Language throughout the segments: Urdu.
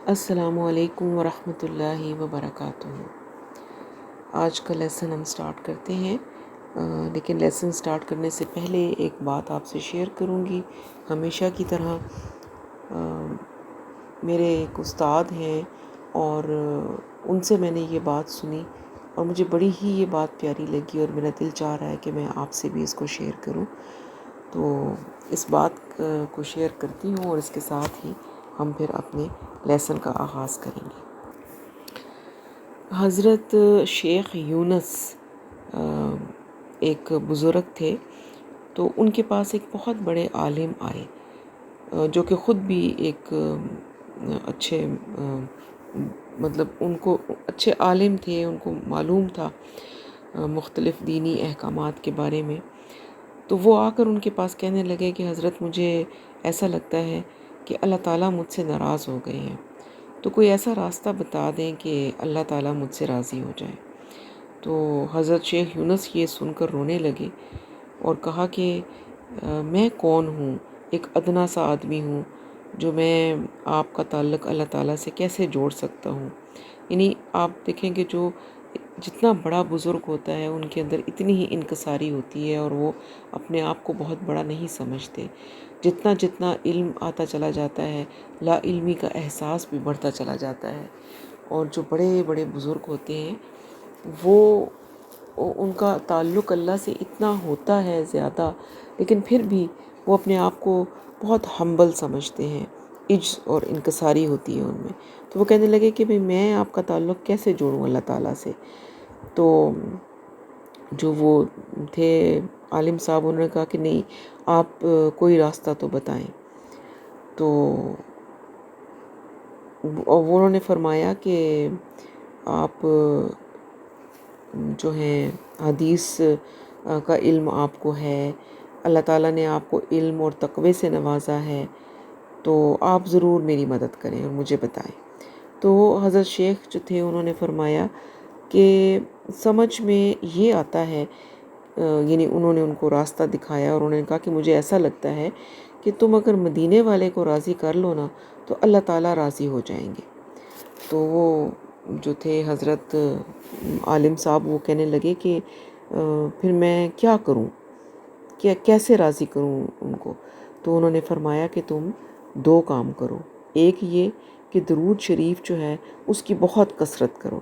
السلام علیکم ورحمۃ اللہ وبرکاتہ۔ آج کا لیسن ہم سٹارٹ کرتے ہیں، لیکن لیسن سٹارٹ کرنے سے پہلے ایک بات آپ سے شیئر کروں گی۔ ہمیشہ کی طرح میرے ایک استاد ہیں اور ان سے میں نے یہ بات سنی اور مجھے بڑی ہی یہ بات پیاری لگی اور میرا دل چاہ رہا ہے کہ میں آپ سے بھی اس کو شیئر کروں، تو اس بات کو شیئر کرتی ہوں اور اس کے ساتھ ہی ہم پھر اپنے لیسن کا آغاز کریں گے۔ حضرت شیخ یونس ایک بزرگ تھے، تو ان کے پاس ایک بہت بڑے عالم آئے جو کہ خود بھی ایک اچھے مطلب ان کو اچھے عالم تھے، ان کو معلوم تھا مختلف دینی احکامات کے بارے میں۔ تو وہ آ کر ان کے پاس کہنے لگے کہ حضرت مجھے ایسا لگتا ہے کہ اللہ تعالیٰ مجھ سے ناراض ہو گئے ہیں، تو کوئی ایسا راستہ بتا دیں کہ اللہ تعالیٰ مجھ سے راضی ہو جائے۔ تو حضرت شیخ یونس یہ سن کر رونے لگے اور کہا کہ میں کون ہوں، ایک ادنا سا آدمی ہوں جو میں آپ کا تعلق اللہ تعالیٰ سے کیسے جوڑ سکتا ہوں۔ یعنی آپ دیکھیں کہ جو جتنا بڑا بزرگ ہوتا ہے ان کے اندر اتنی ہی انکساری ہوتی ہے اور وہ اپنے آپ کو بہت بڑا نہیں سمجھتے۔ جتنا جتنا علم آتا چلا جاتا ہے، لا علمی کا احساس بھی بڑھتا چلا جاتا ہے، اور جو بڑے بڑے بزرگ ہوتے ہیں وہ ان کا تعلق اللہ سے اتنا ہوتا ہے زیادہ، لیکن پھر بھی وہ اپنے آپ کو بہت ہمبل سمجھتے ہیں، عجز اور انکساری ہوتی ہے ان میں۔ تو وہ کہنے لگے کہ میں آپ کا تعلق کیسے جوڑوں اللہ تعالیٰ سے؟ تو جو وہ تھے عالم صاحب، انہوں نے کہا کہ نہیں، آپ کوئی راستہ تو بتائیں۔ تو انہوں نے فرمایا کہ آپ جو ہیں حدیث کا علم آپ کو ہے، اللہ تعالیٰ نے آپ کو علم اور تقوی سے نوازا ہے، تو آپ ضرور میری مدد کریں اور مجھے بتائیں۔ تو حضرت شیخ جو تھے انہوں نے فرمایا کہ سمجھ میں یہ آتا ہے، یعنی انہوں نے ان کو راستہ دکھایا اور انہوں نے کہا کہ مجھے ایسا لگتا ہے کہ تم اگر مدینے والے کو راضی کر لو نا تو اللہ تعالیٰ راضی ہو جائیں گے۔ تو وہ جو تھے حضرت عالم صاحب، وہ کہنے لگے کہ پھر میں کیا کروں، کیسے راضی کروں ان کو؟ تو انہوں نے فرمایا کہ تم دو کام کرو، ایک یہ کہ درود شریف جو ہے اس کی بہت کثرت کرو،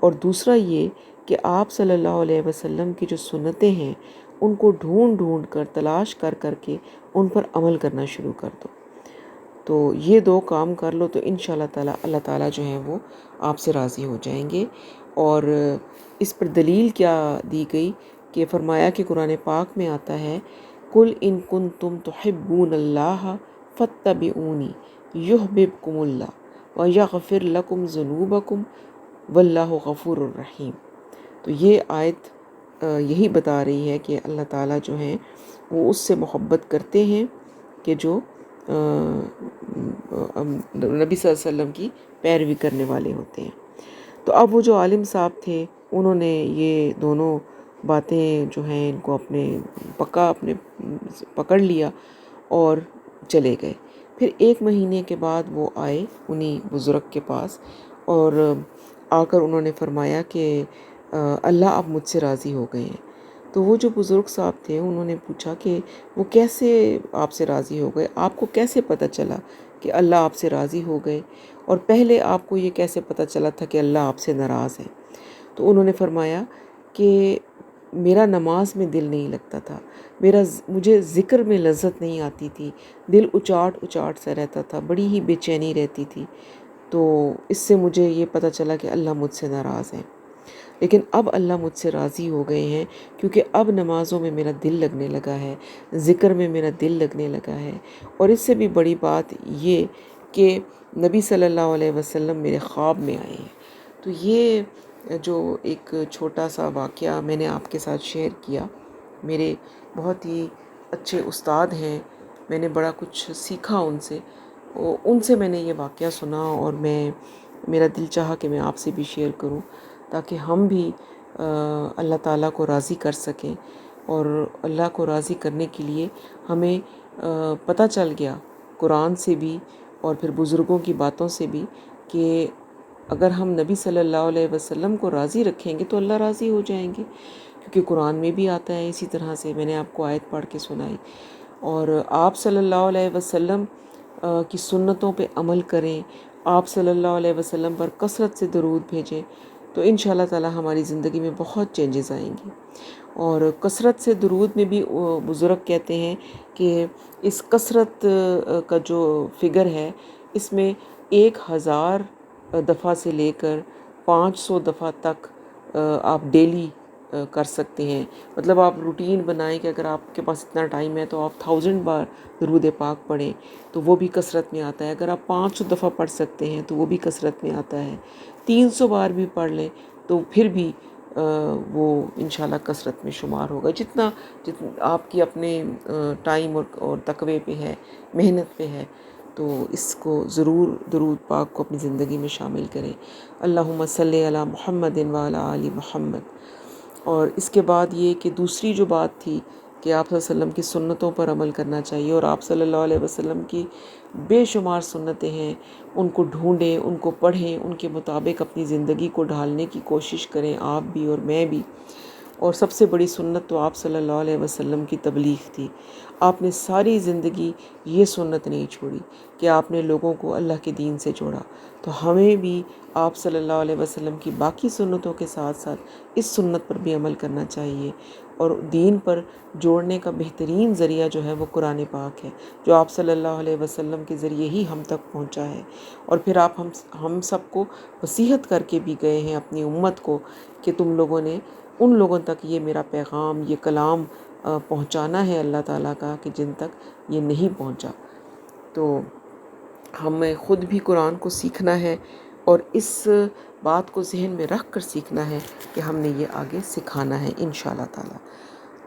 اور دوسرا یہ کہ آپ صلی اللہ علیہ وسلم کی جو سنتیں ہیں ان کو ڈھونڈ ڈھونڈ کر تلاش کر کر کے ان پر عمل کرنا شروع کر دو۔ تو یہ دو کام کر لو تو انشاءاللہ تعالیٰ اللہ تعالیٰ جو ہیں وہ آپ سے راضی ہو جائیں گے۔ اور اس پر دلیل کیا دی گئی کہ فرمایا کہ قرآن پاک میں آتا ہے، قُلْ إِن كُنتُمْ تُحِبُّونَ اللَّهَ فَاتَّبِعُونِي يُحْبِبْكُمُ اللَّهُ وَيَغْفِرْ لَكُمْ ذُنُوبَكُمْ وَاللَّهُ غَفُورٌ رَحِيمٌ۔ تو یہ آیت یہی بتا رہی ہے کہ اللہ تعالیٰ جو ہیں وہ اس سے محبت کرتے ہیں کہ جو نبی صلی اللہ علیہ وسلم کی پیروی کرنے والے ہوتے ہیں۔ تو اب وہ جو عالم صاحب تھے انہوں نے یہ دونوں باتیں جو ہیں ان کو اپنے پکڑ لیا اور چلے گئے۔ پھر 1 مہینے کے بعد وہ آئے انہی بزرگ کے پاس اور آ کر انہوں نے فرمایا کہ اللہ اب مجھ سے راضی ہو گئے ہیں۔ تو وہ جو بزرگ صاحب تھے انہوں نے پوچھا کہ وہ کیسے آپ سے راضی ہو گئے، آپ کو کیسے پتہ چلا کہ اللہ آپ سے راضی ہو گئے، اور پہلے آپ کو یہ کیسے پتہ چلا تھا کہ اللہ آپ سے ناراض ہے؟ تو انہوں نے فرمایا کہ میرا نماز میں دل نہیں لگتا تھا، مجھے ذکر میں لذت نہیں آتی تھی، دل اچاٹ اچاٹ سا رہتا تھا، بڑی ہی بے چینی رہتی تھی۔ تو اس سے مجھے یہ پتہ چلا کہ اللہ مجھ سے ناراض ہے، لیکن اب اللہ مجھ سے راضی ہو گئے ہیں کیونکہ اب نمازوں میں میرا دل لگنے لگا ہے، ذکر میں میرا دل لگنے لگا ہے، اور اس سے بھی بڑی بات یہ کہ نبی صلی اللہ علیہ وسلم میرے خواب میں آئے ہیں۔ تو یہ جو ایک چھوٹا سا واقعہ میں نے آپ کے ساتھ شیئر کیا، میرے بہت ہی اچھے استاد ہیں، میں نے بڑا کچھ سیکھا ان سے میں نے یہ واقعہ سنا، اور میرا دل چاہا کہ میں آپ سے بھی شیئر کروں تاکہ ہم بھی اللہ تعالیٰ کو راضی کر سکیں۔ اور اللہ کو راضی کرنے کے لیے ہمیں پتہ چل گیا قرآن سے بھی اور پھر بزرگوں کی باتوں سے بھی کہ اگر ہم نبی صلی اللہ علیہ وسلم کو راضی رکھیں گے تو اللہ راضی ہو جائیں گے، کیونکہ قرآن میں بھی آتا ہے اسی طرح سے، میں نے آپ کو آیت پڑھ کے سنائی۔ اور آپ صلی اللہ علیہ وسلم کی سنتوں پہ عمل کریں، آپ صلی اللہ علیہ وسلم پر کثرت سے درود بھیجیں، تو انشاءاللہ تعالی ہماری زندگی میں بہت چینجز آئیں گی۔ اور کثرت سے درود میں بھی بزرگ کہتے ہیں کہ اس کثرت کا جو فگر ہے، اس میں 1000 دفعہ سے لے کر 500 دفعہ تک آپ ڈیلی کر سکتے ہیں۔ مطلب آپ روٹین بنائیں کہ اگر آپ کے پاس اتنا ٹائم ہے تو آپ 1000 بار درود پاک پڑھیں، تو وہ بھی کثرت میں آتا ہے۔ اگر آپ 500 دفعہ پڑھ سکتے ہیں تو وہ بھی کثرت میں آتا ہے۔ 300 بار بھی پڑھ لیں تو پھر بھی وہ انشاءاللہ کثرت میں شمار ہوگا، جتنا آپ کی اپنے ٹائم اور تقوی پہ ہے، محنت پہ ہے۔ تو اس کو ضرور درود پاک کو اپنی زندگی میں شامل کریں۔ اللہم صلی علی محمد وعلی آل محمد۔ اور اس کے بعد یہ کہ دوسری جو بات تھی کہ آپ صلی اللہ علیہ وسلم کی سنتوں پر عمل کرنا چاہیے، اور آپ صلی اللہ علیہ وسلم کی بے شمار سنتیں ہیں، ان کو ڈھونڈیں، ان کو پڑھیں، ان کے مطابق اپنی زندگی کو ڈھالنے کی کوشش کریں، آپ بھی اور میں بھی۔ اور سب سے بڑی سنت تو آپ صلی اللہ علیہ وسلم کی تبلیغ تھی۔ آپ نے ساری زندگی یہ سنت نہیں چھوڑی کہ آپ نے لوگوں کو اللہ کے دین سے جوڑا، تو ہمیں بھی آپ صلی اللہ علیہ وسلم کی باقی سنتوں کے ساتھ ساتھ اس سنت پر بھی عمل کرنا چاہیے۔ اور دین پر جوڑنے کا بہترین ذریعہ جو ہے وہ قرآن پاک ہے، جو آپ صلی اللہ علیہ وسلم کے ذریعے ہی ہم تک پہنچا ہے۔ اور پھر آپ ہم سب کو نصیحت کر کے بھی گئے ہیں اپنی امت کو کہ تم لوگوں نے ان لوگوں تک یہ میرا پیغام، یہ کلام پہنچانا ہے اللہ تعالیٰ کا، کہ جن تک یہ نہیں پہنچا۔ تو ہمیں خود بھی قرآن کو سیکھنا ہے، اور اس بات کو ذہن میں رکھ کر سیکھنا ہے کہ ہم نے یہ آگے سکھانا ہے انشاءاللہ تعالیٰ۔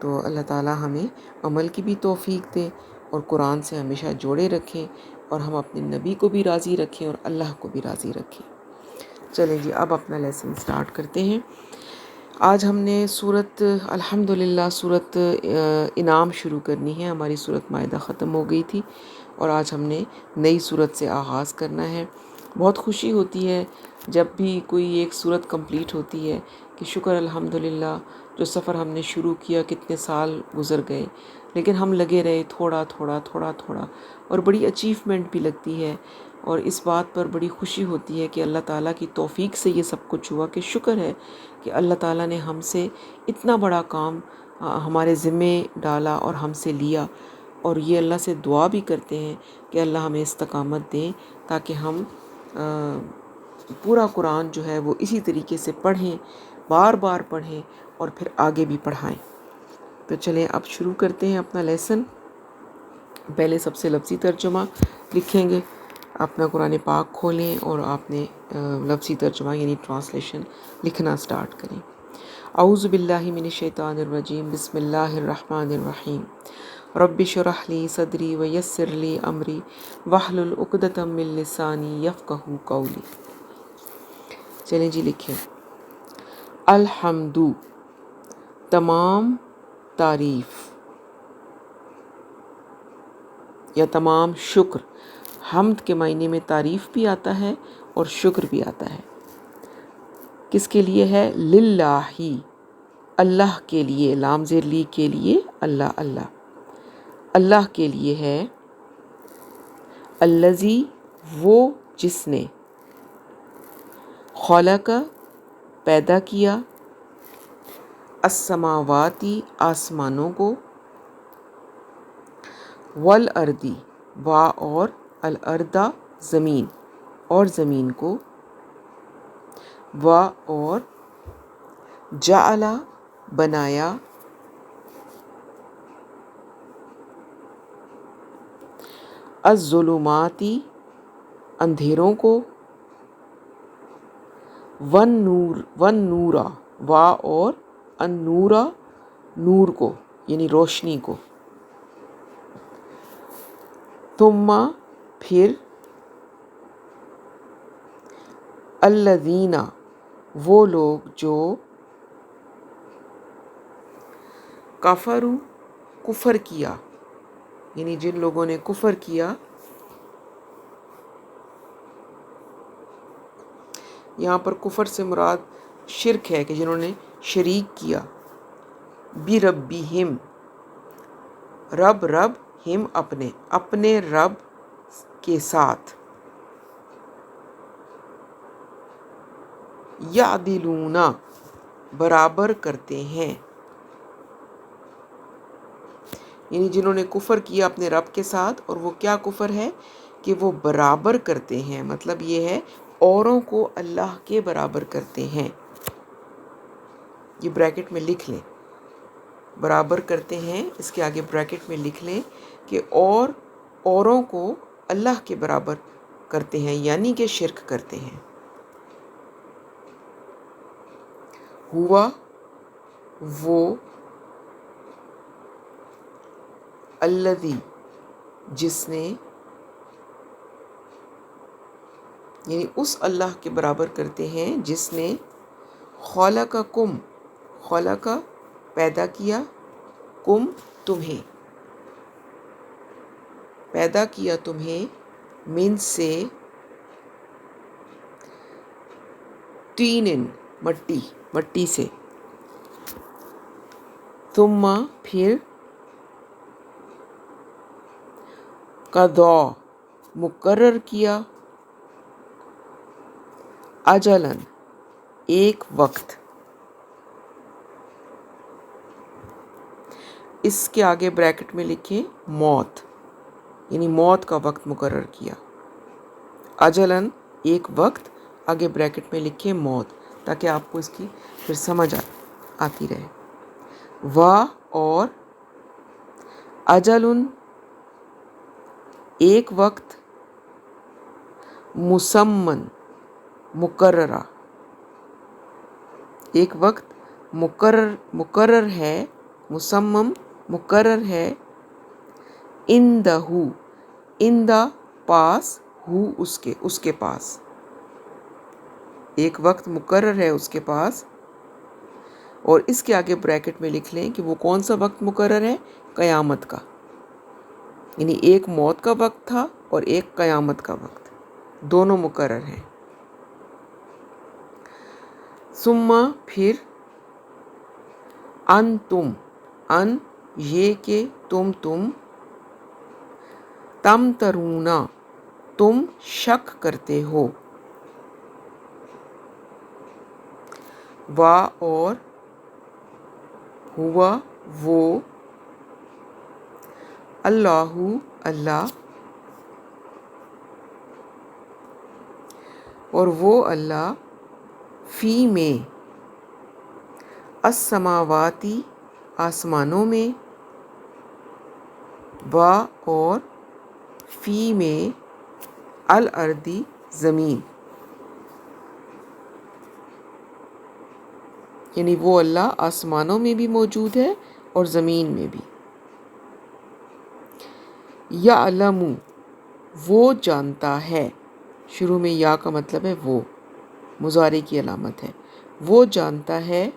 تو اللہ تعالیٰ ہمیں عمل کی بھی توفیق دے اور قرآن سے ہمیشہ جوڑے رکھیں، اور ہم اپنے نبی کو بھی راضی رکھیں اور اللہ کو بھی راضی رکھیں۔ چلیں جی، اب اپنا لیسن سٹارٹ کرتے ہیں۔ آج ہم نے سورت الحمدللہ سورت انعام شروع کرنی ہے۔ ہماری سورت مائدہ ختم ہو گئی تھی اور آج ہم نے نئی سورت سے آغاز کرنا ہے۔ بہت خوشی ہوتی ہے جب بھی کوئی ایک سورت کمپلیٹ ہوتی ہے کہ شکر الحمدللہ، جو سفر ہم نے شروع کیا کتنے سال گزر گئے، لیکن ہم لگے رہے تھوڑا تھوڑا تھوڑا تھوڑا، اور بڑی اچیومنٹ بھی لگتی ہے، اور اس بات پر بڑی خوشی ہوتی ہے کہ اللہ تعالیٰ کی توفیق سے یہ سب کچھ ہوا، کہ شکر ہے کہ اللہ تعالیٰ نے ہم سے اتنا بڑا کام ہمارے ذمے ڈالا اور ہم سے لیا۔ اور یہ اللہ سے دعا بھی کرتے ہیں کہ اللہ ہمیں استقامت دیں تاکہ ہم پورا قرآن جو ہے وہ اسی طریقے سے پڑھیں، بار بار پڑھیں اور پھر آگے بھی پڑھائیں۔ تو چلیں اب شروع کرتے ہیں اپنا لیسن۔ پہلے سب سے لفظی ترجمہ لکھیں گے، اپنا قرآن پاک کھولیں اور آپ نے لفظی ترجمہ یعنی ٹرانسلیشن لکھنا سٹارٹ کریں۔ اعوذ باللہ من الشیطان الرجیم، بسم اللہ الرحمن الرحیم۔ رب اشرح لی صدری ویسر لی امری واحلل عقدۃ من لسانی یفقہوا قولی۔ چلیں جی لکھیں۔ الحمد، تمام تعریف یا تمام شکر۔ حمد کے معنی میں تعریف بھی آتا ہے اور شکر بھی آتا ہے۔ کس کے لیے ہے؟ للہ، اللہ کے لیے، لام زیر لی کے لیے، اللہ اللہ کے لیے ہے۔ الذی، وہ جس نے، خلق، پیدا کیا، السماواتی، آسمانوں کو، والارضی، اور الارض، زمین اور زمین کو، اور جعل، بنایا، الظلماتی، اندھیروں کو، والنور، اور النور، نور کو یعنی روشنی کو، ثم، پھر، الذین، وہ لوگ جو، کفروا، کفر کیا، یعنی جن لوگوں نے کفر کیا، یہاں پر کفر سے مراد شرک ہے کہ جنہوں نے شریک کیا. بربہم، رب ہم اپنے رب کے ساتھ. یعدلون، برابر کرتے ہیں، یعنی جنہوں نے کفر کیا اپنے رب کے ساتھ. اور وہ کیا کفر ہے کہ وہ برابر کرتے ہیں، مطلب یہ ہے اوروں کو اللہ کے برابر کرتے ہیں. یہ بریکٹ میں لکھ لیں، برابر کرتے ہیں، اس کے آگے بریکٹ میں لکھ لیں کہ اوروں کو اللہ کے برابر کرتے ہیں، یعنی کہ شرک کرتے ہیں. ہوا وہ الذی، جس نے، یعنی اس اللہ کے برابر کرتے ہیں جس نے خلقکم، خلق پیدا کیا، کم تمہیں، پیدا کیا تمہیں، من سے، تین، مٹی سے، ثم پھر، قضا مقرر کیا، اجلاً ایک وقت. اس کے آگے بریکٹ میں لکھیں موت، یعنی موت کا وقت مقرر کیا. اجلاً ایک وقت، آگے بریکٹ میں لکھیں موت، تاکہ آپ کو اس کی پھر سمجھ آتی رہے. اور اجلن ایک وقت، مسمن مقررہ، ایک وقت مقرر ہے، مسمم مقرر ہے، اندہ پاس، اس کے پاس، ایک وقت مقرر ہے اس کے پاس. اور اس کے آگے بریکٹ میں لکھ لیں کہ وہ کون سا وقت مقرر ہے، قیامت کا، یعنی ایک موت کا وقت تھا اور ایک قیامت کا وقت، دونوں مقرر ہیں. ثم پھر، انتم، یہ کہ تم تمترون، تم شک کرتے ہو. اور ہوا وہ، اللہ، اور وہ اللہ، فی میں، السماواتی آسمانوں میں، اور فی میں، الارضی زمین، یعنی وہ اللہ آسمانوں میں بھی موجود ہے اور زمین میں بھی. یعلم، وہ جانتا ہے، شروع میں یا کا مطلب ہے وہ، مضارع کی علامت ہے، وہ جانتا ہے،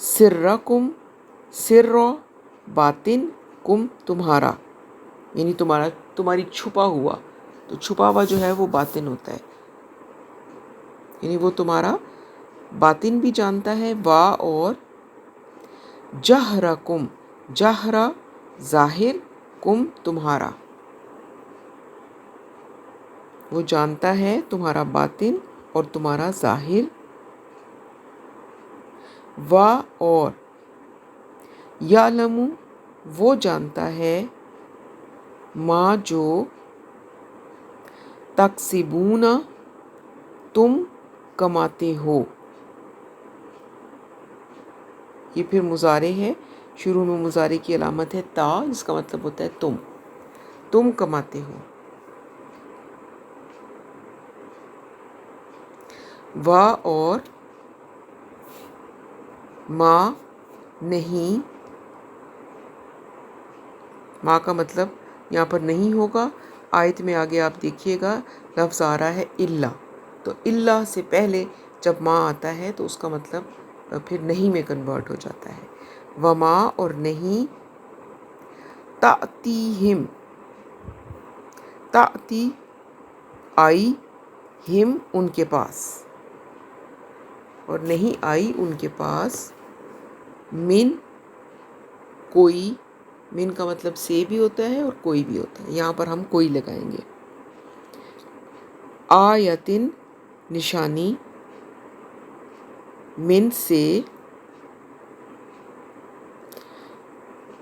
سرکم، سر باطن، کم تمہارا، یعنی تمہاری چھپا ہوا، تو چھپا ہوا جو ہے وہ باطن ہوتا ہے، یعنی وہ تمہارا باطن بھی جانتا ہے. اور جہرکم، جہرا ظاہر، کم تمہارا، وہ جانتا ہے تمہارا باطن اور تمہارا ظاہر. اور یعلم، وہ جانتا ہے، ما جو، تکسبون، تم کماتے ہو. یہ پھر مضارع ہے، شروع میں مضارع کی علامت ہے تا، جس کا مطلب ہوتا ہے تم کماتے ہو. اور ما نہیں، ما کا مطلب یہاں پر نہیں ہوگا. آیت میں آگے آپ دیکھیے گا لفظ آ رہا ہے اللہ، تو اللہ سے پہلے جب ما آتا ہے تو اس کا مطلب پھر نہیں میں کنورٹ ہو جاتا ہے. وما، اور نہیں، تأتیہم، تأتی آئی، ہم ان کے پاس، اور نہیں آئی ان کے پاس، من کوئی، من کا مطلب سے بھی ہوتا ہے اور کوئی بھی ہوتا ہے، یہاں پر ہم کوئی لگائیں گے، آیتن نشانی، من سے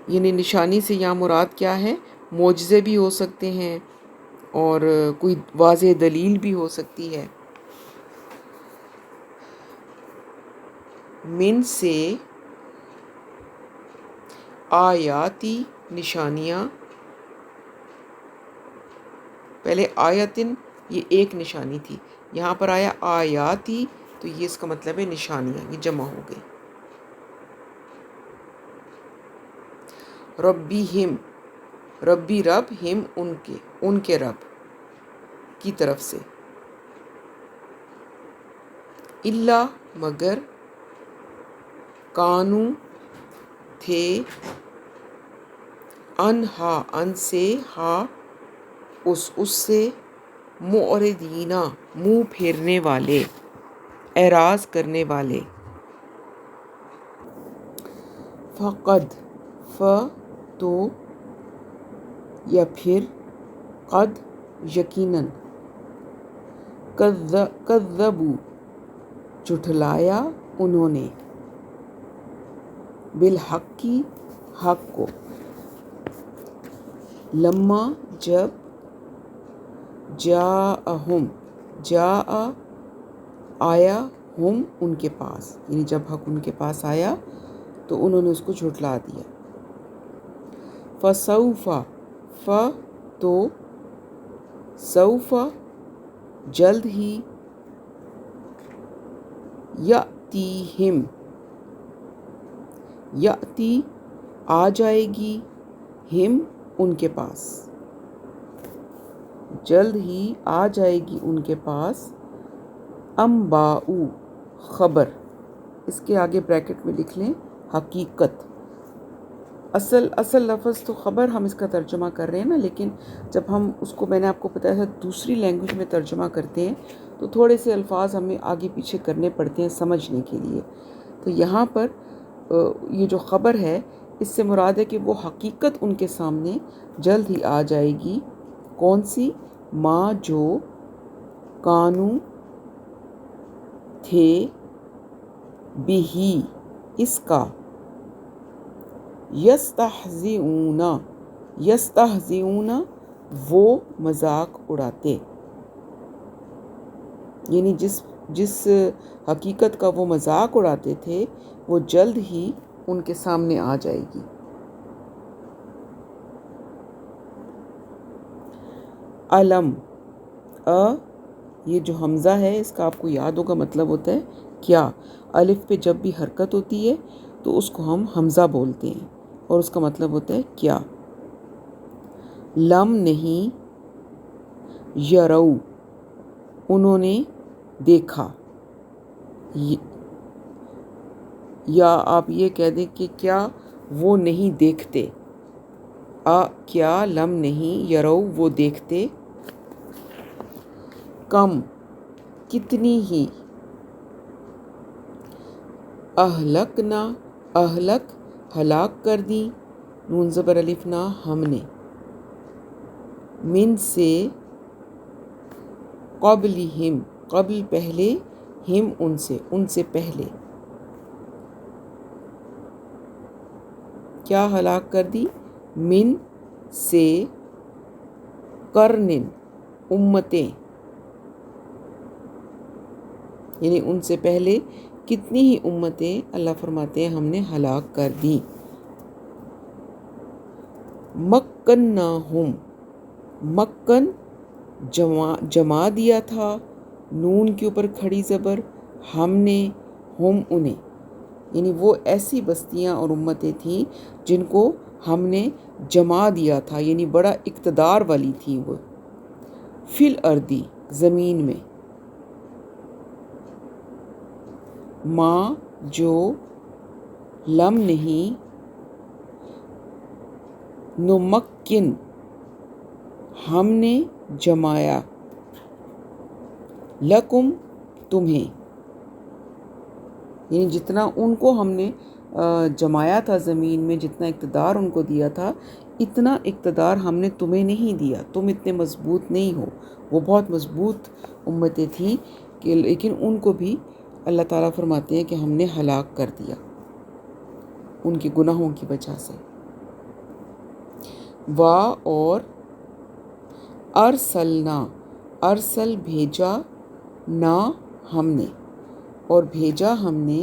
یعنی نشانی سے یہاں مراد کیا ہے؟ معجزے بھی ہو سکتے ہیں اور کوئی واضح دلیل بھی ہو سکتی ہے۔ من سے آیاتی نشانیاں، پہلے آیتن یہ ایک نشانی تھی، یہاں پر آیا آیاتی تو یہ اس کا مطلب ہے نشانیاں، یہ جمع ہو گئی۔ ربی ہم، ربی رب، ہم ان کے رب کی طرف سے، اللہ مگر، کانو تھے، انہا ان سے، ہا اس سے، معرضینہ منہ پھیرنے والے، اعراض کرنے والے، فقد ف تو یا پھر قد یقیناً، کذبوا جھٹلایا انہوں نے، بالحق کی حق کو، لما جب، جاءہم جاء آیا، ہم ان کے پاس، یعنی جب حق ان کے پاس آیا تو انہوں نے اس کو جھٹلا دیا۔ فسوف ف تو سوف جلد ہی، یأتیہم یأتی آ جائے گی، ہم ان کے پاس، جلد ہی آ جائے گی ان کے پاس، انباء خبر، اس کے آگے بریکٹ میں لکھ لیں حقیقت، اصل لفظ تو خبر ہم اس کا ترجمہ کر رہے ہیں نا، لیکن جب ہم اس کو، میں نے آپ کو بتایا تھا دوسری لینگویج میں ترجمہ کرتے ہیں تو تھوڑے سے الفاظ ہمیں آگے پیچھے کرنے پڑتے ہیں سمجھنے کے لیے۔ تو یہاں پر یہ جو خبر ہے اس سے مراد ہے کہ وہ حقیقت ان کے سامنے جلد ہی آ جائے گی، کون سی؟ ماں جو، کانو تھے، بہی اس کا، یستہزئون یستہزئون وہ مذاق اڑاتے، یعنی جس حقیقت کا وہ مذاق اڑاتے تھے وہ جلد ہی ان کے سامنے آ جائے گی۔ علم، یہ جو حمزہ ہے اس کا آپ کو یاد ہوگا مطلب ہوتا ہے کیا، الف پہ جب بھی حرکت ہوتی ہے تو اس کو ہم حمزہ بولتے ہیں اور اس کا مطلب ہوتا ہے کیا۔ لم نہیں، یرو انہوں نے دیکھا، یا آپ یہ کہہ دیں کہ کیا وہ نہیں دیکھتے، کیا لم نہیں، یرو وہ دیکھتے، کم کتنی ہی، اہلکنا اہلک ہلاک کر دی، نون زبر الف نا ہم نے، من سے، قبلہم قبل پہلے، ہم ان سے پہلے، کیا ہلاک کر دی؟ من سے، قرن امتیں، یعنی ان سے پہلے کتنی ہی امتیں اللہ فرماتے ہیں ہم نے ہلاک کر دی۔ مکناہم، مکن جما دیا تھا، نون کے اوپر کھڑی زبر، ہم نے، ہم انہیں، یعنی وہ ایسی بستیاں اور امتیں تھیں جن کو ہم نے جما دیا تھا، یعنی بڑا اقتدار والی تھیں وہ، فی الارض زمین میں، ماں جو، لم نہیں، نمکن ہم نے جمایا، لکم تمہیں، یعنی جتنا ان کو ہم نے جمایا تھا زمین میں، جتنا اقتدار ان کو دیا تھا، اتنا اقتدار ہم نے تمہیں نہیں دیا، تم اتنے مضبوط نہیں ہو۔ وہ بہت مضبوط امتیں تھیں کہ لیکن ان کو بھی اللہ تعالیٰ فرماتے ہیں کہ ہم نے ہلاک کر دیا ان کے گناہوں کی وجہ سے۔ اور ارسلنا، ارسل بھیجا، نہ ہم نے، اور بھیجا ہم نے،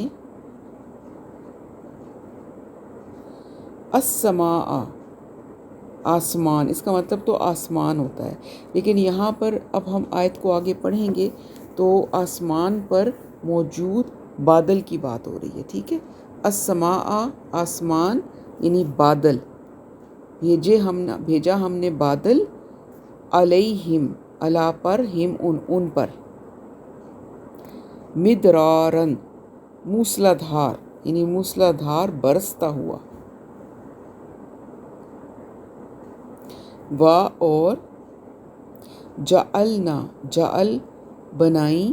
السماء آسمان، اس کا مطلب تو آسمان ہوتا ہے، لیکن یہاں پر اب ہم آیت کو آگے پڑھیں گے تو آسمان پر موجود بادل کی بات ہو رہی ہے، ٹھیک ہے۔ السماء آسمان یعنی بادل، بھیجا ہم نے بادل، علیہم علی پر، ہم ان پر، مدرارن موسلادھار یعنی موسلادھار برستا ہوا، اور جعلنا جعل بنائی،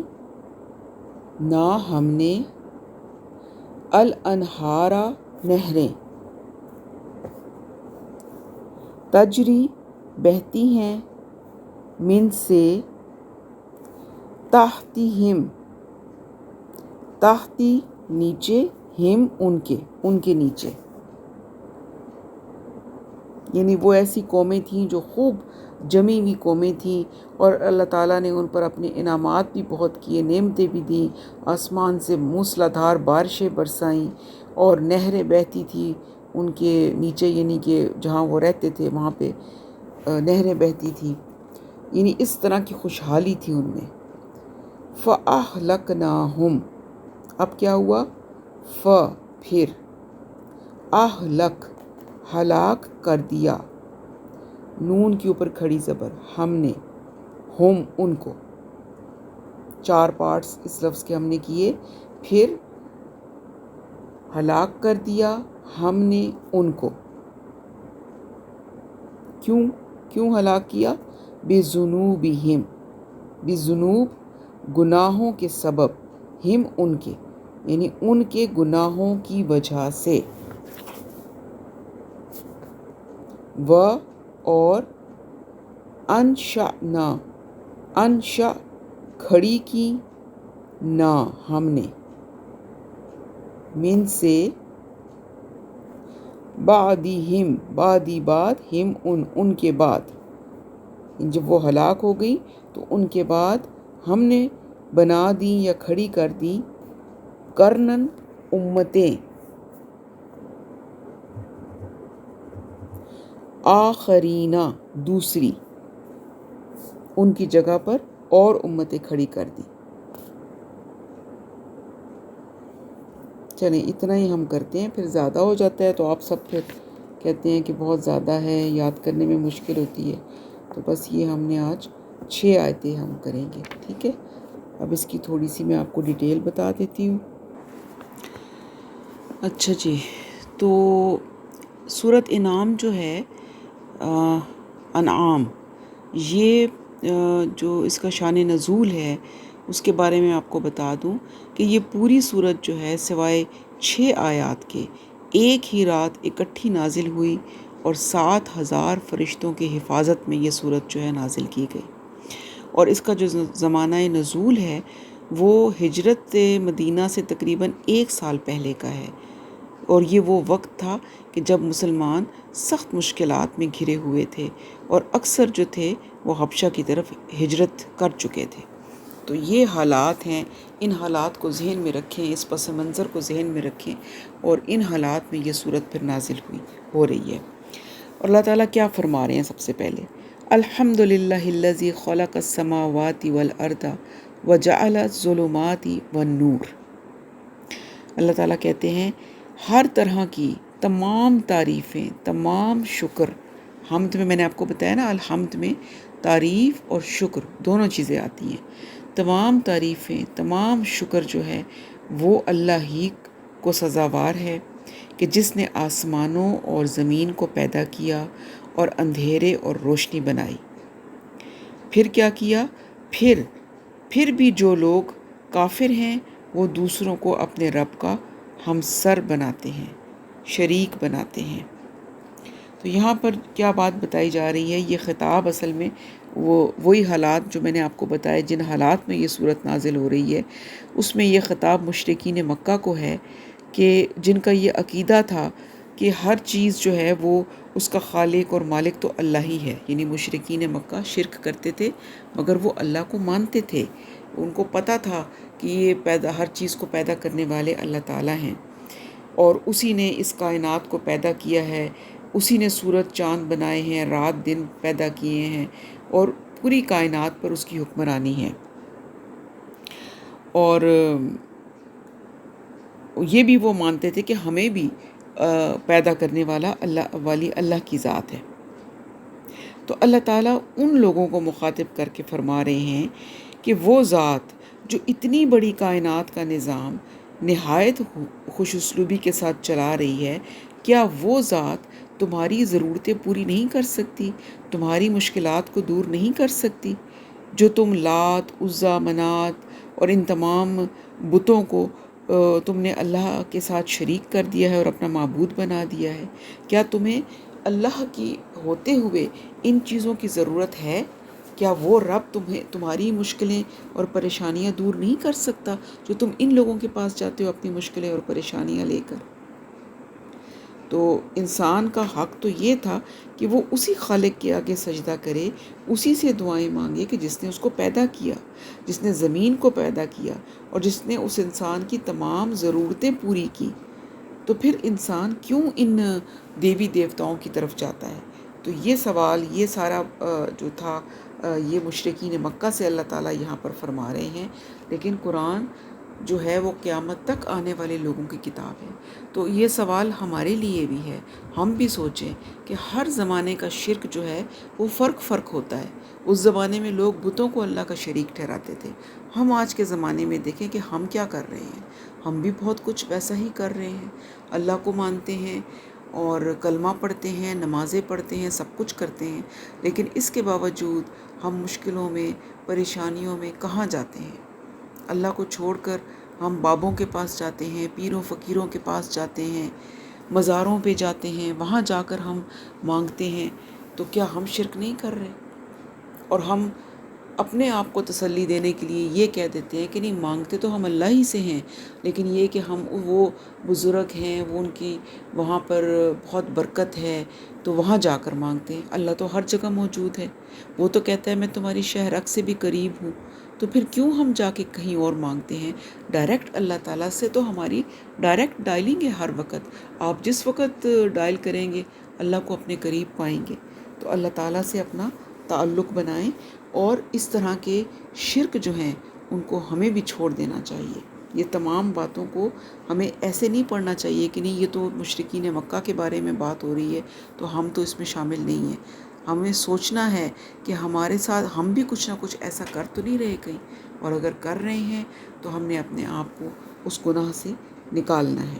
نہ ہم نے، الانہارا نہریں، تجری بہتی ہیں، من سے، تحتہم تحتی نیچے، ہم ان کے نیچے، یعنی وہ ایسی قومیں تھیں جو خوب جمی ہوئی قومیں تھیں، اور اللہ تعالیٰ نے ان پر اپنے انعامات بھی بہت کیے، نعمتیں بھی دیں، آسمان سے موسلادھار بارشیں برسائیں، اور نہریں بہتی تھیں ان کے نیچے، یعنی کہ جہاں وہ رہتے تھے وہاں پہ نہریں بہتی تھیں، یعنی اس طرح کی خوشحالی تھی ان میں۔ فَأَهْلَكْنَاهُمْ، اب کیا ہوا؟ پھر، اہلک ہلاک کر دیا، نون کے اوپر کھڑی زبر، ہم نے، ہم ان کو، 4 پارٹس اس لفظ کے ہم نے کیے، پھر ہلاک کر دیا ہم نے ان کو، کیوں ہلاک کیا؟ بِذُنُوبِہِم، بِذُنُوب گناہوں کے سبب، ہم ان کے، یعنی ان کے گناہوں کی وجہ سے، اور انشأنا، انشأ کھڑی کی، نہ ہم نے، من سے، بعدہم بعدی بعد، ہم ان کے بعد، جب وہ ہلاک ہو گئی تو ان کے بعد ہم نے بنا دی یا کھڑی کر دی، کرنن امتیں، آخرینہ دوسری، ان کی جگہ پر اور امتیں کھڑی کر دی۔ چلیں اتنا ہی ہم کرتے ہیں، پھر زیادہ ہو جاتا ہے تو آپ سب پھر کہتے ہیں کہ بہت زیادہ ہے، یاد کرنے میں مشکل ہوتی ہے، تو بس یہ ہم نے آج 6 آیتیں ہم کریں گے، ٹھیک ہے۔ اب اس کی تھوڑی سی میں آپ کو ڈیٹیل بتا دیتی ہوں۔ اچھا جی، تو سورۃ انعام جو ہے، انعام، یہ جو اس کا شان نزول ہے اس کے بارے میں آپ کو بتا دوں کہ یہ پوری سورت جو ہے سوائے 6 آیات کے ایک ہی رات اکٹھی نازل ہوئی، اور 7,000 فرشتوں کی حفاظت میں یہ سورت جو ہے نازل کی گئی، اور اس کا جو زمانہ نزول ہے وہ ہجرت مدینہ سے تقریباً 1 سال پہلے کا ہے، اور یہ وہ وقت تھا کہ جب مسلمان سخت مشکلات میں گھرے ہوئے تھے، اور اکثر جو تھے وہ حبشہ کی طرف ہجرت کر چکے تھے۔ تو یہ حالات ہیں، ان حالات کو ذہن میں رکھیں، اس پس منظر کو ذہن میں رکھیں، اور ان حالات میں یہ صورت پھر نازل ہو رہی ہے۔ اور اللہ تعالیٰ کیا فرما رہے ہیں؟ سب سے پہلے الحمد للہ الذی خلق السماوات والارض وجعل الظلمات والنور۔ اللہ تعالیٰ کہتے ہیں ہر طرح کی تمام تعریفیں، تمام شکر، حمد میں نے آپ کو بتایا نا، الحمد میں تعریف اور شکر دونوں چیزیں آتی ہیں، تمام تعریفیں، تمام شکر جو ہے وہ اللہ ہی کو سزاوار ہے کہ جس نے آسمانوں اور زمین کو پیدا کیا اور اندھیرے اور روشنی بنائی۔ پھر کیا کیا؟ پھر بھی جو لوگ کافر ہیں وہ دوسروں کو اپنے رب کا ہمسر بناتے ہیں، شریک بناتے ہیں۔ تو یہاں پر کیا بات بتائی جا رہی ہے؟ یہ خطاب اصل میں وہی حالات جو میں نے آپ کو بتایا، جن حالات میں یہ صورت نازل ہو رہی ہے، اس میں یہ خطاب مشرکین مکہ کو ہے کہ جن کا یہ عقیدہ تھا کہ ہر چیز جو ہے وہ اس کا خالق اور مالک تو اللہ ہی ہے۔ یعنی مشرکین مکہ شرک کرتے تھے مگر وہ اللہ کو مانتے تھے، ان کو پتہ تھا کہ یہ ہر چیز کو پیدا کرنے والے اللہ تعالیٰ ہیں، اور اسی نے اس کائنات کو پیدا کیا ہے، اسی نے سورج چاند بنائے ہیں، رات دن پیدا کیے ہیں، اور پوری کائنات پر اس کی حکمرانی ہے۔ اور یہ بھی وہ مانتے تھے کہ ہمیں بھی پیدا کرنے والی اللہ کی ذات ہے۔ تو اللہ تعالیٰ ان لوگوں کو مخاطب کر کے فرما رہے ہیں کہ وہ ذات جو اتنی بڑی کائنات کا نظام نہایت خوش اسلوبی کے ساتھ چلا رہی ہے، کیا وہ ذات تمہاری ضرورتیں پوری نہیں کر سکتی، تمہاری مشکلات کو دور نہیں کر سکتی؟ جو تم لات، عزیٰ، منات اور ان تمام بتوں کو تم نے اللہ کے ساتھ شریک کر دیا ہے اور اپنا معبود بنا دیا ہے، کیا تمہیں اللہ کی ہوتے ہوئے ان چیزوں کی ضرورت ہے؟ کیا وہ رب تمہاری مشکلیں اور پریشانیاں دور نہیں کر سکتا جو تم ان لوگوں کے پاس جاتے ہو اپنی مشکلیں اور پریشانیاں لے کر؟ تو انسان کا حق تو یہ تھا کہ وہ اسی خالق کے آگے سجدہ کرے، اسی سے دعائیں مانگے کہ جس نے اس کو پیدا کیا، جس نے زمین کو پیدا کیا اور جس نے اس انسان کی تمام ضرورتیں پوری کی۔ تو پھر انسان کیوں ان دیوی دیوتاؤں کی طرف جاتا ہے؟ تو یہ سوال، یہ سارا جو تھا، یہ مشرکین مکہ سے اللہ تعالیٰ یہاں پر فرما رہے ہیں۔ لیکن قرآن جو ہے وہ قیامت تک آنے والے لوگوں کی کتاب ہے، تو یہ سوال ہمارے لیے بھی ہے۔ ہم بھی سوچیں کہ ہر زمانے کا شرک جو ہے وہ فرق ہوتا ہے۔ اس زمانے میں لوگ بتوں کو اللہ کا شریک ٹھہراتے تھے، ہم آج کے زمانے میں دیکھیں کہ ہم کیا کر رہے ہیں۔ ہم بھی بہت کچھ ویسا ہی کر رہے ہیں، اللہ کو مانتے ہیں اور کلمہ پڑھتے ہیں، نمازیں پڑھتے ہیں، سب کچھ کرتے ہیں، لیکن اس کے باوجود ہم مشکلوں میں، پریشانیوں میں کہاں جاتے ہیں؟ اللہ کو چھوڑ کر ہم بابوں کے پاس جاتے ہیں، پیروں فقیروں کے پاس جاتے ہیں، مزاروں پہ جاتے ہیں، وہاں جا کر ہم مانگتے ہیں۔ تو کیا ہم شرک نہیں کر رہے؟ اور ہم اپنے آپ کو تسلی دینے کے لیے یہ کہہ دیتے ہیں کہ نہیں، مانگتے تو ہم اللہ ہی سے ہیں، لیکن یہ کہ ہم وہ بزرگ ہیں، وہ ان کی وہاں پر بہت برکت ہے تو وہاں جا کر مانگتے ہیں۔ اللہ تو ہر جگہ موجود ہے، وہ تو کہتا ہے میں تمہاری شہرک سے بھی قریب ہوں، تو پھر کیوں ہم جا کے کہیں اور مانگتے ہیں؟ ڈائریکٹ اللہ تعالیٰ سے تو ہماری ڈائریکٹ ڈائلنگ ہے ہر وقت۔ آپ جس وقت ڈائل کریں گے اللہ کو اپنے قریب پائیں گے۔ تو اللہ تعالیٰ سے اپنا تعلق بنائیں، اور اس طرح کے شرک جو ہیں ان کو ہمیں بھی چھوڑ دینا چاہیے۔ یہ تمام باتوں کو ہمیں ایسے نہیں پڑھنا چاہیے کہ نہیں، یہ تو مشرکین مکہ کے بارے میں بات ہو رہی ہے تو ہم تو اس میں شامل نہیں ہیں۔ ہمیں سوچنا ہے کہ ہمارے ساتھ ہم بھی کچھ نہ کچھ ایسا کر تو نہیں رہے کہیں، اور اگر کر رہے ہیں تو ہم نے اپنے آپ کو اس گناہ سے نکالنا ہے۔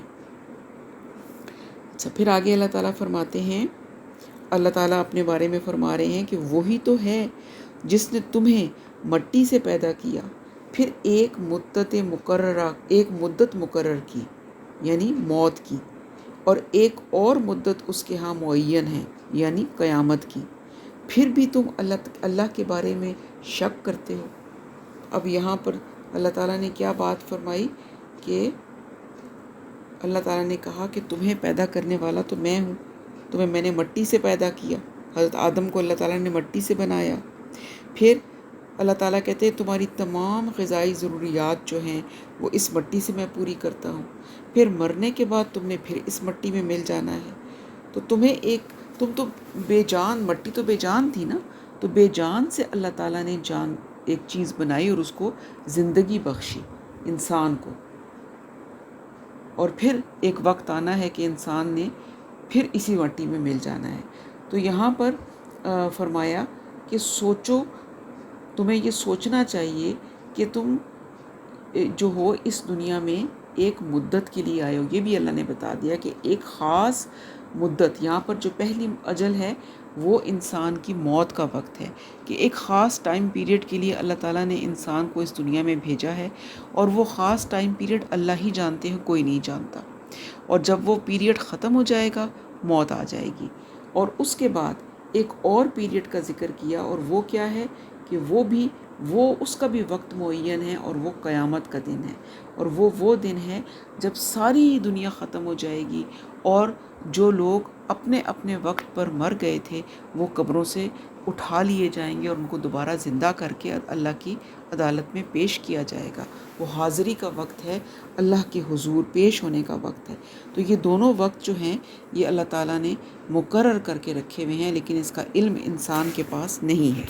اچھا، پھر آگے اللہ تعالیٰ فرماتے ہیں، اللہ تعالیٰ اپنے بارے میں فرما رہے ہیں کہ وہی تو ہے جس نے تمہیں مٹی سے پیدا کیا، پھر ایک مدت مقرر کی، یعنی موت کی، اور ایک اور مدت اس کے ہاں معین ہے، یعنی قیامت کی، پھر بھی تم اللہ کے بارے میں شک کرتے ہو۔ اب یہاں پر اللہ تعالیٰ نے کیا بات فرمائی کہ اللہ تعالیٰ نے کہا کہ تمہیں پیدا کرنے والا تو میں ہوں، تمہیں میں نے مٹی سے پیدا کیا۔ حضرت آدم کو اللہ تعالیٰ نے مٹی سے بنایا۔ پھر اللہ تعالیٰ کہتے ہیں تمہاری تمام غذائی ضروریات جو ہیں وہ اس مٹی سے میں پوری کرتا ہوں، پھر مرنے کے بعد تم نے پھر اس مٹی میں مل جانا ہے۔ تو تم تو بے جان، مٹی تو بے جان تھی نا، تو بے جان سے اللہ تعالیٰ نے جان ایک چیز بنائی اور اس کو زندگی بخشی، انسان کو، اور پھر ایک وقت آنا ہے کہ انسان نے پھر اسی مٹی میں مل جانا ہے۔ تو یہاں پر فرمایا کہ سوچو، تمہیں یہ سوچنا چاہیے کہ تم جو ہو اس دنیا میں ایک مدت کے لیے آئے ہو۔ یہ بھی اللہ نے بتا دیا کہ ایک خاص مدت، یہاں پر جو پہلی اجل ہے وہ انسان کی موت کا وقت ہے، کہ ایک خاص ٹائم پیریڈ کے لیے اللہ تعالیٰ نے انسان کو اس دنیا میں بھیجا ہے، اور وہ خاص ٹائم پیریڈ اللہ ہی جانتے ہیں، کوئی نہیں جانتا۔ اور جب وہ پیریڈ ختم ہو جائے گا، موت آ جائے گی۔ اور اس کے بعد ایک اور پیریڈ کا ذکر کیا، اور وہ کیا ہے کہ وہ اس کا بھی وقت معین ہے، اور وہ قیامت کا دن ہے، اور وہ دن ہے جب ساری دنیا ختم ہو جائے گی، اور جو لوگ اپنے اپنے وقت پر مر گئے تھے وہ قبروں سے اٹھا لیے جائیں گے، اور ان کو دوبارہ زندہ کر کے اللہ کی عدالت میں پیش کیا جائے گا۔ وہ حاضری کا وقت ہے، اللہ کے حضور پیش ہونے کا وقت ہے۔ تو یہ دونوں وقت جو ہیں یہ اللہ تعالیٰ نے مقرر کر کے رکھے ہوئے ہیں، لیکن اس کا علم انسان کے پاس نہیں ہے۔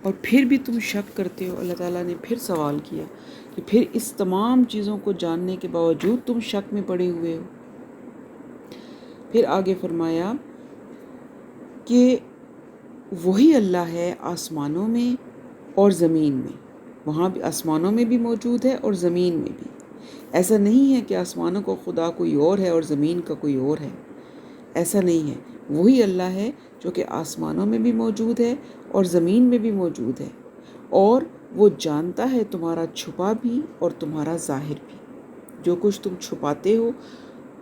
اور پھر بھی تم شک کرتے ہو، اللہ تعالیٰ نے پھر سوال کیا کہ پھر اس تمام چیزوں کو جاننے کے باوجود تم شک میں پڑے ہوئے ہو۔ پھر آگے فرمایا کہ وہی اللہ ہے آسمانوں میں اور زمین میں، وہاں بھی آسمانوں میں بھی موجود ہے اور زمین میں بھی۔ ایسا نہیں ہے کہ آسمانوں کا خدا کوئی اور ہے اور زمین کا کوئی اور ہے، ایسا نہیں ہے۔ وہی اللہ ہے جو کہ آسمانوں میں بھی موجود ہے اور زمین میں بھی موجود ہے، اور وہ جانتا ہے تمہارا چھپا بھی اور تمہارا ظاہر بھی۔ جو کچھ تم چھپاتے ہو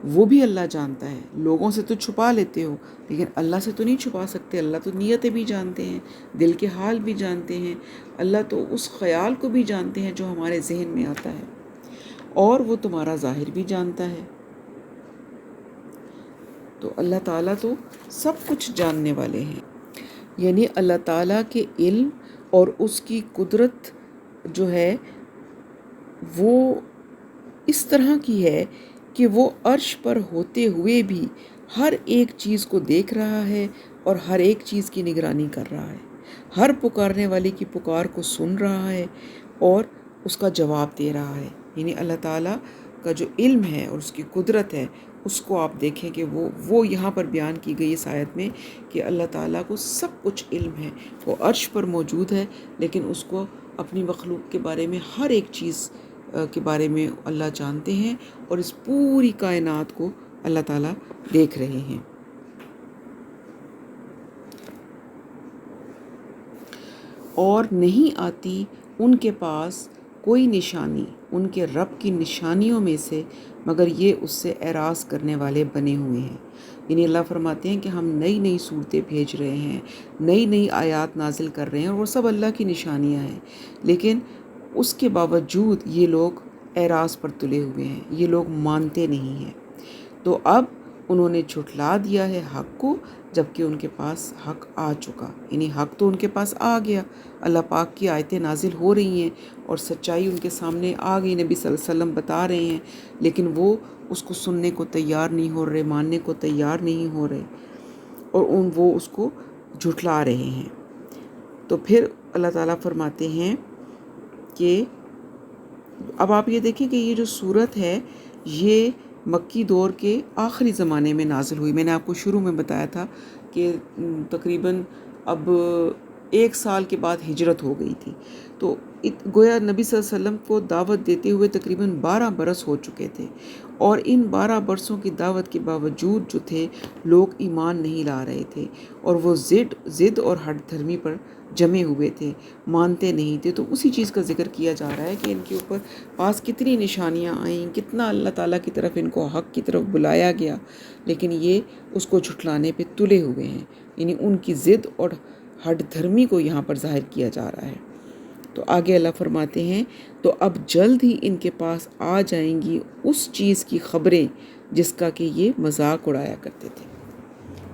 وہ بھی اللہ جانتا ہے۔ لوگوں سے تو چھپا لیتے ہو، لیکن اللہ سے تو نہیں چھپا سکتے۔ اللہ تو نیتیں بھی جانتے ہیں، دل کے حال بھی جانتے ہیں، اللہ تو اس خیال کو بھی جانتے ہیں جو ہمارے ذہن میں آتا ہے، اور وہ تمہارا ظاہر بھی جانتا ہے۔ تو اللہ تعالیٰ تو سب کچھ جاننے والے ہیں، یعنی اللہ تعالیٰ کے علم اور اس کی قدرت جو ہے وہ اس طرح کی ہے کہ وہ عرش پر ہوتے ہوئے بھی ہر ایک چیز کو دیکھ رہا ہے اور ہر ایک چیز کی نگرانی کر رہا ہے، ہر پکارنے والے کی پکار کو سن رہا ہے اور اس کا جواب دے رہا ہے۔ یعنی اللہ تعالیٰ کا جو علم ہے اور اس کی قدرت ہے، اس کو آپ دیکھیں کہ وہ یہاں پر بیان کی گئی اس آیت میں کہ اللہ تعالیٰ کو سب کچھ علم ہے۔ وہ عرش پر موجود ہے، لیکن اس کو اپنی مخلوق کے بارے میں ہر ایک چیز کے بارے میں اللہ جانتے ہیں، اور اس پوری کائنات کو اللہ تعالیٰ دیکھ رہے ہیں۔ اور نہیں آتی ان کے پاس کوئی نشانی ان کے رب کی نشانیوں میں سے مگر یہ اس سے اعراض کرنے والے بنے ہوئے ہیں۔ یعنی اللہ فرماتے ہیں کہ ہم نئی نئی صورتیں بھیج رہے ہیں، نئی نئی آیات نازل کر رہے ہیں، اور وہ سب اللہ کی نشانیاں ہیں، لیکن اس کے باوجود یہ لوگ اعراض پر تلے ہوئے ہیں، یہ لوگ مانتے نہیں ہیں۔ تو اب انہوں نے جھٹلا دیا ہے حق کو، جبکہ ان کے پاس حق آ چکا۔ یعنی حق تو ان کے پاس آ گیا، اللہ پاک کی آیتیں نازل ہو رہی ہیں اور سچائی ان کے سامنے آ گئی، نبی صلی اللہ علیہ وسلم بتا رہے ہیں، لیکن وہ اس کو سننے کو تیار نہیں ہو رہے، ماننے کو تیار نہیں ہو رہے، اور وہ اس کو جھٹلا رہے ہیں۔ تو پھر اللہ تعالیٰ فرماتے ہیں کہ اب آپ یہ دیکھیں کہ یہ جو صورت ہے یہ مکی دور کے آخری زمانے میں نازل ہوئی۔ میں نے آپ کو شروع میں بتایا تھا کہ تقریباً اب 1 سال کے بعد ہجرت ہو گئی تھی، تو گویا نبی صلی اللہ علیہ وسلم کو دعوت دیتے ہوئے تقریباً 12 برس ہو چکے تھے، اور ان 12 برسوں کی دعوت کے باوجود جو تھے لوگ ایمان نہیں لا رہے تھے، اور وہ ضد اور ہٹ دھرمی پر جمے ہوئے تھے، مانتے نہیں تھے۔ تو اسی چیز کا ذکر کیا جا رہا ہے کہ ان کے اوپر پاس کتنی نشانیاں آئیں، کتنا اللہ تعالیٰ کی طرف ان کو حق کی طرف بلایا گیا، لیکن یہ اس کو جھٹلانے پہ تلے ہوئے ہیں۔ یعنی ان کی ضد اور ہٹ دھرمی کو یہاں پر ظاہر کیا جا رہا ہے۔ تو آگے اللہ فرماتے ہیں تو اب جلد ہی ان کے پاس آ جائیں گی اس چیز کی خبریں جس کا کہ یہ مذاق اڑایا کرتے تھے۔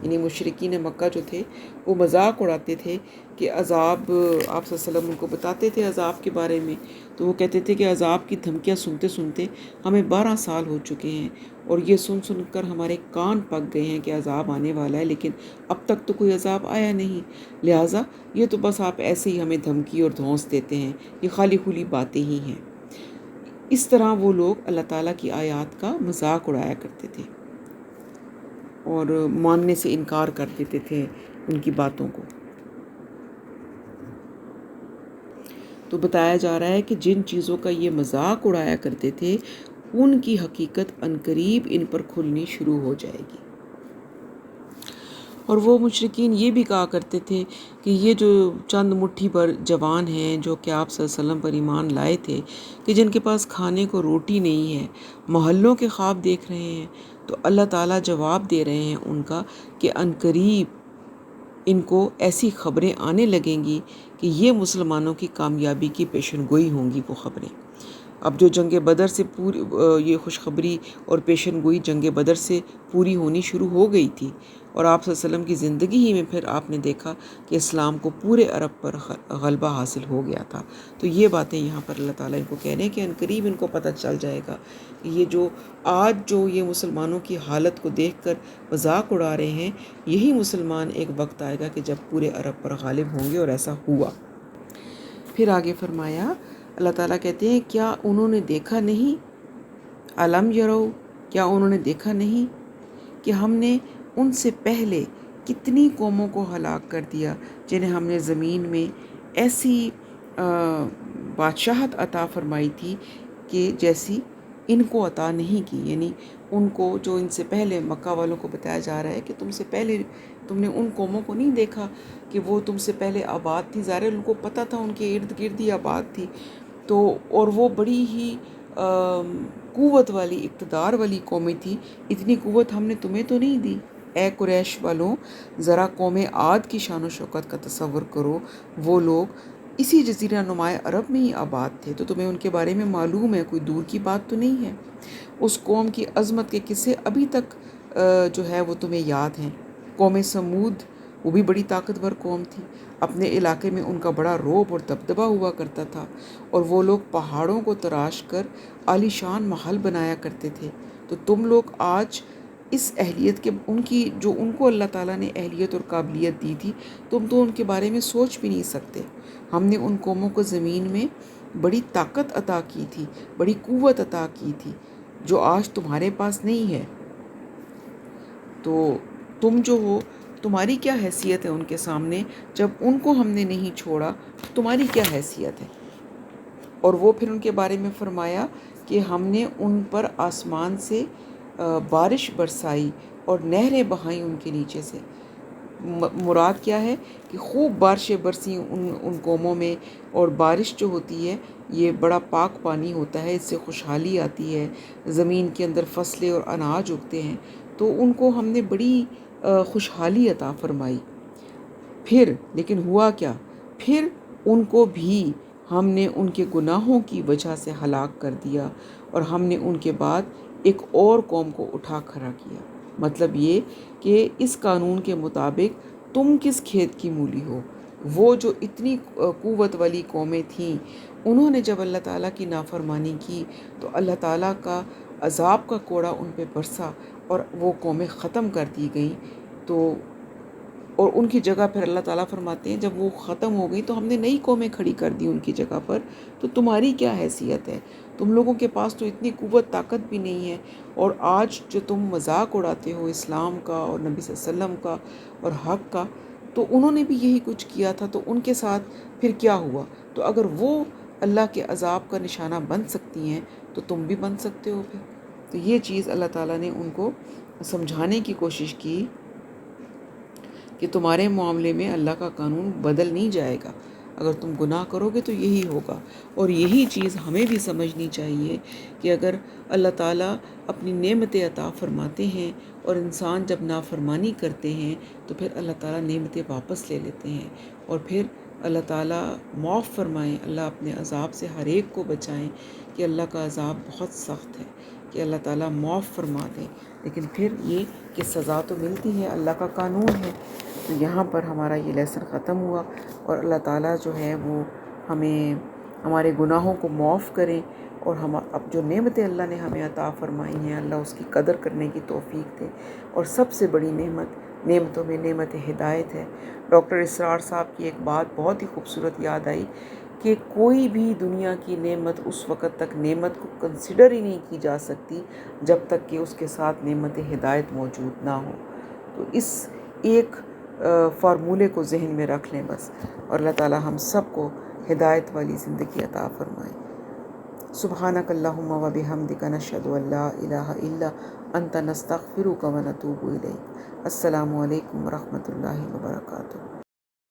یعنی مشرکین مکہ جو تھے وہ مذاق اڑاتے تھے کہ عذاب، آپ صلی اللہ علیہ وسلم ان کو بتاتے تھے عذاب کے بارے میں، تو وہ کہتے تھے کہ عذاب کی دھمکیاں سنتے سنتے ہمیں 12 سال ہو چکے ہیں، اور یہ سن سن کر ہمارے کان پک گئے ہیں کہ عذاب آنے والا ہے، لیکن اب تک تو کوئی عذاب آیا نہیں، لہٰذا یہ تو بس آپ ایسے ہی ہمیں دھمکی اور دھونس دیتے ہیں، یہ خالی کھلی باتیں ہی ہیں۔ اس طرح وہ لوگ اللہ تعالیٰ کی آیات کا مذاق اڑایا کرتے تھے اور ماننے سے انکار کر دیتے تھے ان کی باتوں کو۔ تو بتایا جا رہا ہے کہ جن چیزوں کا یہ مذاق اڑایا کرتے تھے ان کی حقیقت عنقریب ان پر کھلنی شروع ہو جائے گی۔ اور وہ مشرکین یہ بھی کہا کرتے تھے کہ یہ جو چند مٹھی پر جوان ہیں جو کہ آپ صلی اللہ علیہ وسلم پر ایمان لائے تھے، کہ جن کے پاس کھانے کو روٹی نہیں ہے، محلوں کے خواب دیکھ رہے ہیں، تو اللہ تعالیٰ جواب دے رہے ہیں ان کا کہ عنقریب ان کو ایسی خبریں آنے لگیں گی کہ یہ مسلمانوں کی کامیابی کی پیشن گوئی ہوں گی وہ خبریں۔ اب جو جنگ بدر سے پوری یہ خوشخبری اور پیشن گوئی جنگ بدر سے پوری ہونی شروع ہو گئی تھی، اور آپ صلی اللہ علیہ وسلم کی زندگی ہی میں پھر آپ نے دیکھا کہ اسلام کو پورے عرب پر غلبہ حاصل ہو گیا تھا۔ تو یہ باتیں یہاں پر اللہ تعالیٰ ان کو کہہ رہے ہیں کہ عنقریب ان کو پتہ چل جائے گا کہ یہ جو آج جو یہ مسلمانوں کی حالت کو دیکھ کر مذاق اڑا رہے ہیں، یہی مسلمان ایک وقت آئے گا کہ جب پورے عرب پر غالب ہوں گے، اور ایسا ہوا۔ پھر آگے فرمایا، اللہ تعالیٰ کہتے ہیں کیا انہوں نے دیکھا نہیں، علم یرو، کیا انہوں نے دیکھا نہیں کہ ہم نے ان سے پہلے کتنی قوموں کو ہلاک کر دیا جنہیں ہم نے زمین میں ایسی بادشاہت عطا فرمائی تھی کہ جیسی ان کو عطا نہیں کی۔ یعنی ان کو جو ان سے پہلے مکہ والوں کو بتایا جا رہا ہے کہ تم سے پہلے تم نے ان قوموں کو نہیں دیکھا کہ وہ تم سے پہلے آباد تھی، ظاہر ان کو پتہ تھا ان کے ارد گرد ہی آباد تھی، تو اور وہ بڑی ہی قوت والی اقتدار والی قومیں تھی۔ اتنی قوت ہم نے تمہیں تو نہیں دی۔ اے قریش والوں، ذرا قوم عاد کی شان و شوکت کا تصور کرو، وہ لوگ اسی جزیرہ نمائے عرب میں ہی آباد تھے، تو تمہیں ان کے بارے میں معلوم ہے، کوئی دور کی بات تو نہیں ہے۔ اس قوم کی عظمت کے قصے ابھی تک جو ہے وہ تمہیں یاد ہیں۔ قوم سمود، وہ بھی بڑی طاقتور قوم تھی، اپنے علاقے میں ان کا بڑا رعب اور دبدبہ ہوا کرتا تھا، اور وہ لوگ پہاڑوں کو تراش کر عالی شان محل بنایا کرتے تھے۔ تو تم لوگ آج اس اہلیت کے ان کو اللہ تعالیٰ نے اہلیت اور قابلیت دی تھی، تم تو ان کے بارے میں سوچ بھی نہیں سکتے۔ ہم نے ان قوموں کو زمین میں بڑی طاقت عطا کی تھی، بڑی قوت عطا کی تھی، جو آج تمہارے پاس نہیں ہے۔ تو تم جو ہو، تمہاری کیا حیثیت ہے ان کے سامنے؟ جب ان کو ہم نے نہیں چھوڑا، تمہاری کیا حیثیت ہے؟ اور وہ پھر ان کے بارے میں فرمایا کہ ہم نے ان پر آسمان سے بارش برسائی اور نہریں بہائیں ان کے نیچے سے۔ مراد کیا ہے کہ خوب بارشیں برسیں ان قوموں میں، اور بارش جو ہوتی ہے یہ بڑا پاک پانی ہوتا ہے، اس سے خوشحالی آتی ہے، زمین کے اندر فصلیں اور اناج اگتے ہیں، تو ان کو ہم نے بڑی خوشحالی عطا فرمائی۔ پھر لیکن ہوا کیا؟ پھر ان کو بھی ہم نے ان کے گناہوں کی وجہ سے ہلاک کر دیا، اور ہم نے ان کے بعد ایک اور قوم کو اٹھا کھڑا کیا۔ مطلب یہ کہ اس قانون کے مطابق تم کس کھیت کی مولی ہو؟ وہ جو اتنی قوت والی قومیں تھیں، انہوں نے جب اللہ تعالیٰ کی نافرمانی کی تو اللہ تعالیٰ کا عذاب کا کوڑا ان پہ برسا، اور وہ قومیں ختم کر دی گئیں۔ تو اور ان کی جگہ پھر اللہ تعالیٰ فرماتے ہیں جب وہ ختم ہو گئی تو ہم نے نئی قومیں کھڑی کر دی ان کی جگہ پر۔ تو تمہاری کیا حیثیت ہے؟ تم لوگوں کے پاس تو اتنی قوت طاقت بھی نہیں ہے، اور آج جو تم مذاق اڑاتے ہو اسلام کا اور نبی صلی اللہ علیہ وسلم کا اور حق کا، تو انہوں نے بھی یہی کچھ کیا تھا، تو ان کے ساتھ پھر کیا ہوا؟ تو اگر وہ اللہ کے عذاب کا نشانہ بن سکتی ہیں تو تم بھی بن سکتے ہو پھر۔ تو یہ چیز اللہ تعالیٰ نے ان کو سمجھانے کی کوشش کی کہ تمہارے معاملے میں اللہ کا قانون بدل نہیں جائے گا، اگر تم گناہ کرو گے تو یہی ہوگا۔ اور یہی چیز ہمیں بھی سمجھنی چاہیے کہ اگر اللہ تعالیٰ اپنی نعمتیں عطا فرماتے ہیں اور انسان جب نافرمانی کرتے ہیں تو پھر اللہ تعالیٰ نعمتیں واپس لے لیتے ہیں، اور پھر اللہ تعالیٰ معاف فرمائیں، اللہ اپنے عذاب سے ہر ایک کو بچائیں، کہ اللہ کا عذاب بہت سخت ہے، کہ اللہ تعالیٰ معاف فرما دیں۔ لیکن پھر یہ کہ سزا تو ملتی ہے، اللہ کا قانون ہے۔ تو یہاں پر ہمارا یہ لیسن ختم ہوا، اور اللہ تعالیٰ جو ہے وہ ہمیں ہمارے گناہوں کو معاف کریں، اور ہم اب جو نعمتیں اللہ نے ہمیں عطا فرمائی ہیں اللہ اس کی قدر کرنے کی توفیق دے۔ اور سب سے بڑی نعمتوں میں نعمت ہدایت ہے۔ ڈاکٹر اسرار صاحب کی ایک بات بہت ہی خوبصورت یاد آئی کہ کوئی بھی دنیا کی نعمت اس وقت تک نعمت کو کنسیڈر ہی نہیں کی جا سکتی جب تک کہ اس کے ساتھ نعمت ہدایت موجود نہ ہو۔ تو اس ایک فارمولے کو ذہن میں رکھ لیں بس، اور اللہ تعالیٰ ہم سب کو ہدایت والی زندگی عطا فرمائے۔ سبحانک اللہم و بحمدک نشہد ان لا الہ الا انت نستغفرک و نتوب الیک۔ السلام علیکم ورحمۃ اللہ وبرکاتہ۔